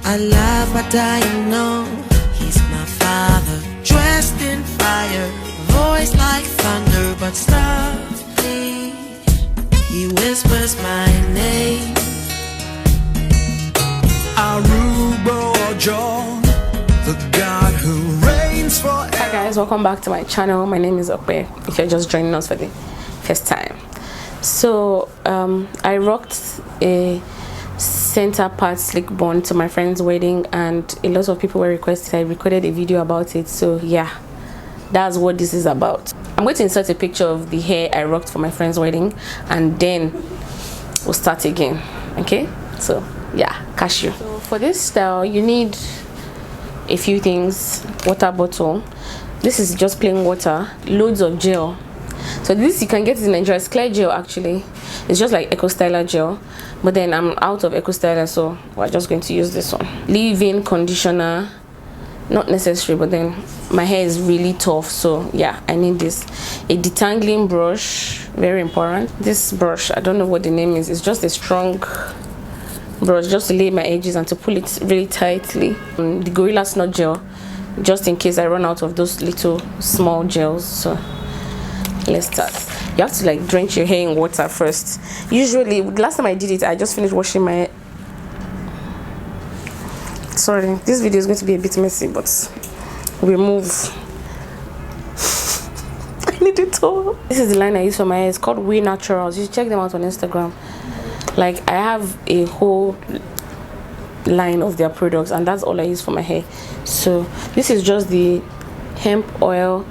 I laugh, but I know he's my father, dressed in fire, voice like thunder, but softly he whispers my name. Aruba or John, the God who reigns forever. Hi guys, welcome back to my channel. My name is Okpe, if you're just joining us for the first time. So I rocked a center part slick bun to my friend's wedding, and a lot of people were requested I recorded a video about it. So yeah, that's what this is about. I'm going to insert a picture of the hair I rocked for my friend's wedding, and then we'll start again. Okay, so yeah, cashew. So for this style you need a few things: water bottle, this is just plain water, loads of gel. So this you can get it in Nigeria, it's clear gel actually, it's just like Eco Styler gel, but then I'm out of Eco Styler, so we're just going to use this one. Leave-in conditioner, not necessary, but then my hair is really tough, so yeah, I need this. A detangling brush, very important. This brush, I don't know what the name is, it's just a strong brush just to lay my edges and to pull it really tightly. The Gorilla Snot gel, just in case I run out of those little small gels. So let's start. You have to like drench your hair in water first. Usually, last time I did it, I just finished washing my hair. Sorry, this video is going to be a bit messy, but we move. I need a towel. This is the line I use for my hair. It's called We Naturals. You should check them out on Instagram. Like, I have a whole line of their products, and that's all I use for my hair. So this is just the hemp oil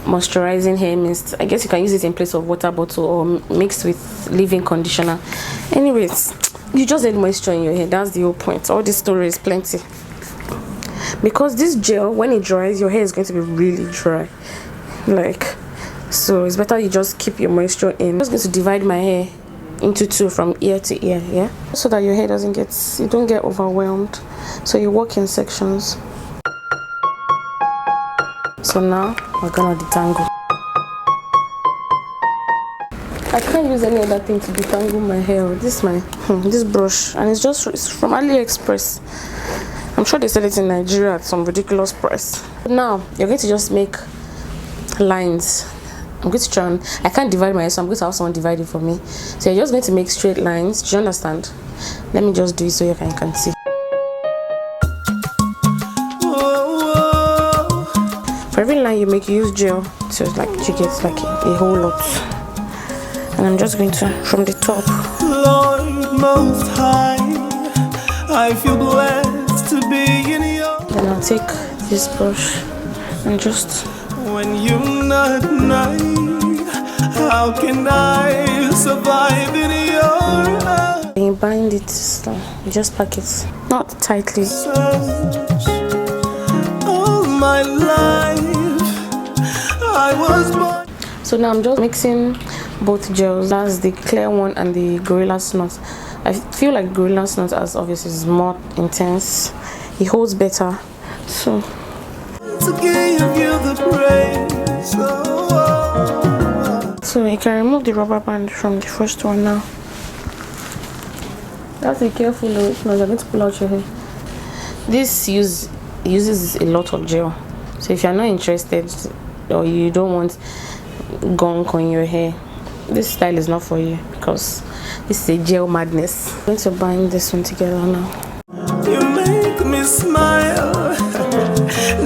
moisturizing hair mist. I guess you can use it in place of water bottle or mixed with leave-in conditioner. Anyways, you just need moisture in your hair. That's the whole point. All this story is plenty, because this gel, when it dries, your hair is going to be really dry, like, so it's better you just keep your moisture in. I'm just going to divide my hair into two from ear to ear, yeah, so that your hair doesn't get, you don't get overwhelmed, so you work in sections. So now we're gonna detangle. I can't use any other thing to detangle my hair. This is my this brush, and it's from AliExpress. I'm sure they sell it in Nigeria at some ridiculous price. Now you're going to just make lines. I'm going to try and, I can't divide my hair, so I'm going to have someone divide it for me. So you're just going to make straight lines. Do you understand? Let me just do it so you can see. For every line you make, you use gel to like you get like a whole lot. And I'm just going to from the top. Lord Most High, I feel blessed to be in your. Then I'll take this brush and just. When you're not nice, how can I survive in your life? When you bind it, so you just pack it, not tightly. All my life, I was born. So now I'm just mixing both gels. That's the clear one and the Gorilla Snot. I feel like Gorilla Snot, as obviously, is more intense. It holds better. So. To give you the praise. So you can remove the rubber band from the first one now. That's be careful though, if not you're going to pull out your hair. This uses a lot of gel. So if you're not interested or you don't want gunk on your hair, this style is not for you, because this is a gel madness. I'm going to bind this one together now. You make me smile.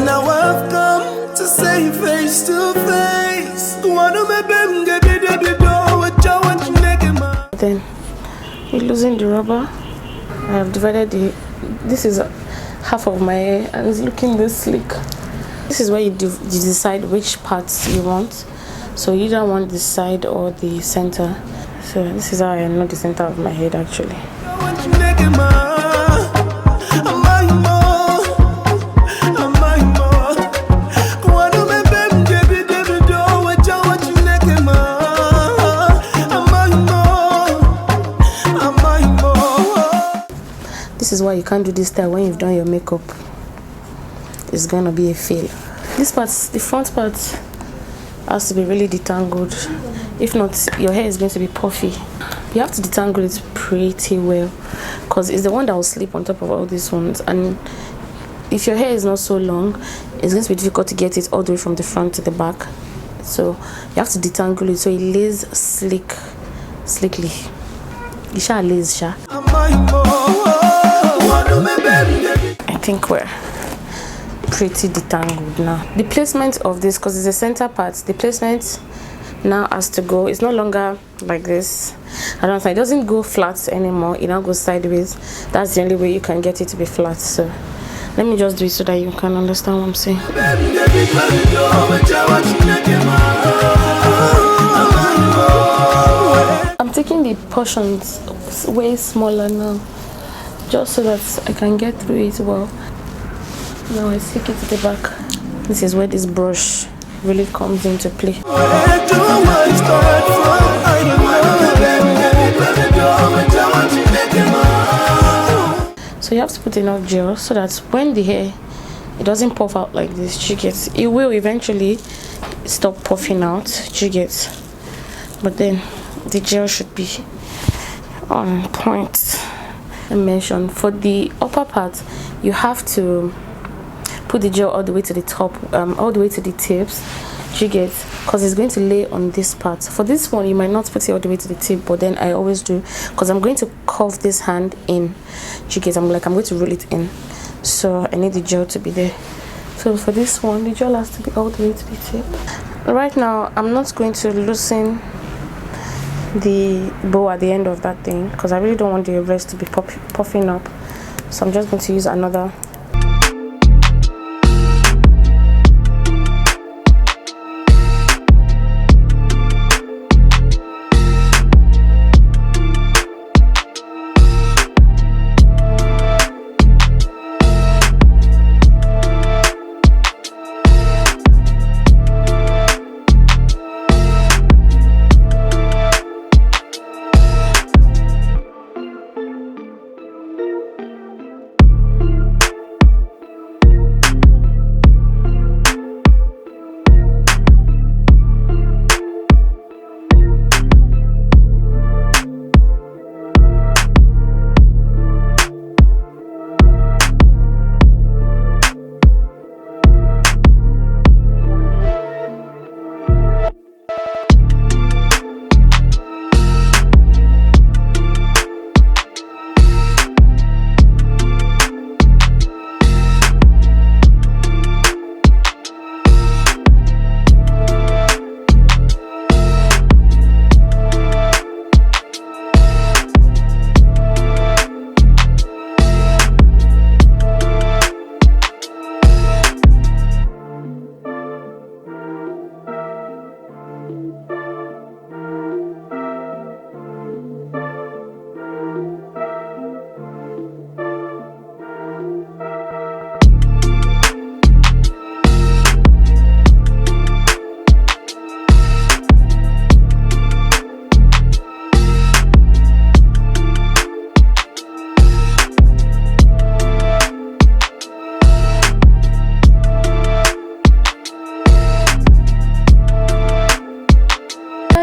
Now I've come to say face to face. Then we're losing the rubber. I have divided this is half of my hair, and it's looking this sleek. This is where you decide which parts you want. So you don't want this side or the center. So this is how I know the center of my head actually. This is why you can't do this style when you've done your makeup. It's gonna be a fail. This part, the front part, has to be really detangled. If not, your hair is going to be puffy. You have to detangle it pretty well because it's the one that will sleep on top of all these ones, and if your hair is not so long, it's going to be difficult to get it all the way from the front to the back. So you have to detangle it so it lays slickly. Isha lays sha. I think we're pretty detangled now. The placement of this, because it's the center part, the placement now has to go. It's no longer like this. I don't think it doesn't go flat anymore. It now goes sideways. That's the only way you can get it to be flat. So let me just do it so that you can understand what I'm saying. I'm taking the portions way smaller now, just so that I can get through it well. Now I stick it to the back. This is where this brush really comes into play. So you have to put enough gel so that when the hair, it doesn't puff out like this. It will eventually stop puffing out, but then the gel should be on point. I mentioned for the upper part, you have to put the gel all the way to the top, all the way to the tips, because it's going to lay on this part. For this one, you might not put it all the way to the tip, but then I always do, because I'm going to curve this hand in. I'm going to roll it in, so I need the gel to be there. So for this one, the gel has to be all the way to the tip. Right now, I'm not going to loosen the bow at the end of that thing because I really don't want the rest to be puffing up. So I'm just going to use another.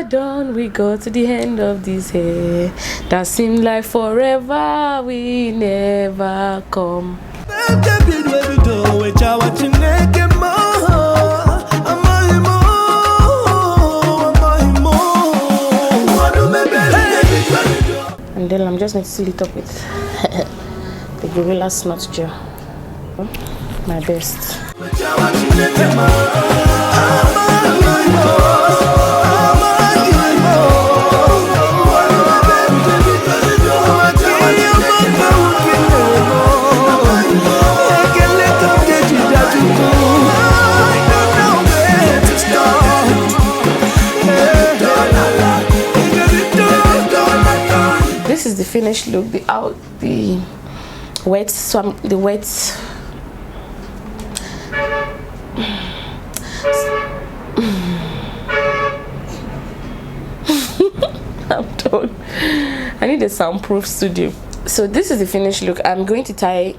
Done, we go to the end of this hair that seemed like forever, we never come. And then I'm just going to seal it up with the Gorilla Snot Gel. My best. This is the finished look, the wet. I'm done. I need a soundproof studio. So this is the finished look. I'm going to tie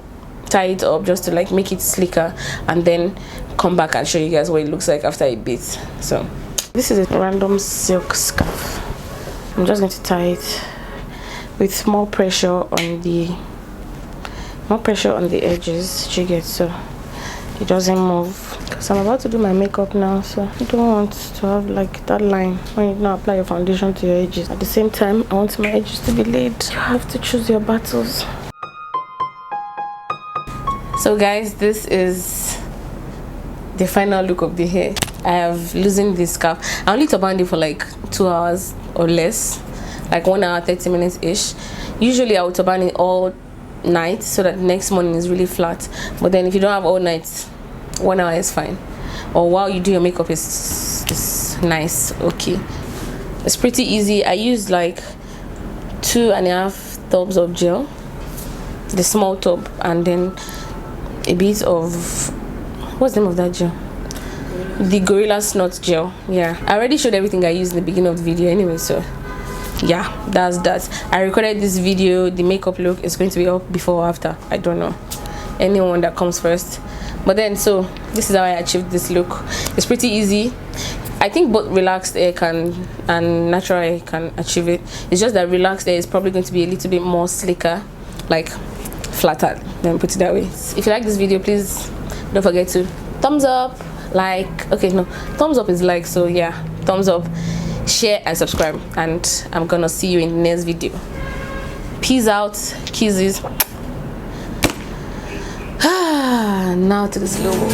it up just to like make it slicker and then come back and show you guys what it looks like after a bit. So this is a random silk scarf. I'm just going to tie it with more pressure on the edges, you get, so it doesn't move. Because I'm about to do my makeup now, so I don't want to have like that line when you now apply your foundation to your edges. At the same time, I want my edges to be laid. You have to choose your battles. So guys, this is the final look of the hair. I have loosened the scarf. I only turbaned it for like 2 hours or less, like 1 hour 30 minutes ish. Usually I would turban it all night so that next morning is really flat, but then if you don't have all night, 1 hour is fine, or while you do your makeup is nice. Okay, it's pretty easy. I used like 2.5 tubs of gel, the small tub, and then a bit of, what's the name of that gel? The Gorilla Snot gel. Yeah, I already showed everything I used in the beginning of the video anyway, so yeah, that's that. I recorded this video. The makeup look is going to be up before or after, I don't know, anyone that comes first. But then, so this is how I achieved this look. It's pretty easy. I think both relaxed hair and natural hair can achieve it. It's just that relaxed hair is probably going to be a little bit more slicker, like flatter, let me put it that way. If you like this video, please don't forget to thumbs up, like, okay, no, thumbs up is like, so yeah, thumbs up, share and subscribe, and I'm gonna see you in the next video. Peace out, kisses. Now to the slow mo.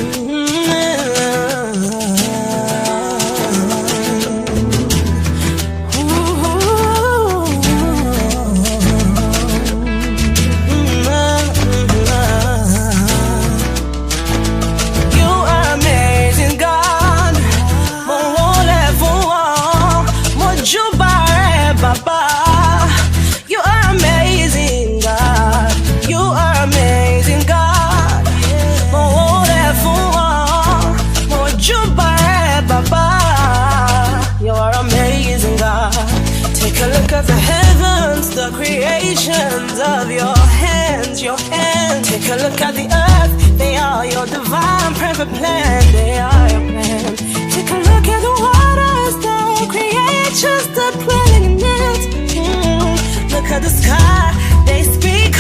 Creations of your hands. Take a look at the earth, they are your divine perfect plan, they are your plan. Take a look at the waters, the creatures that dwelling in it. Look at the sky, they speak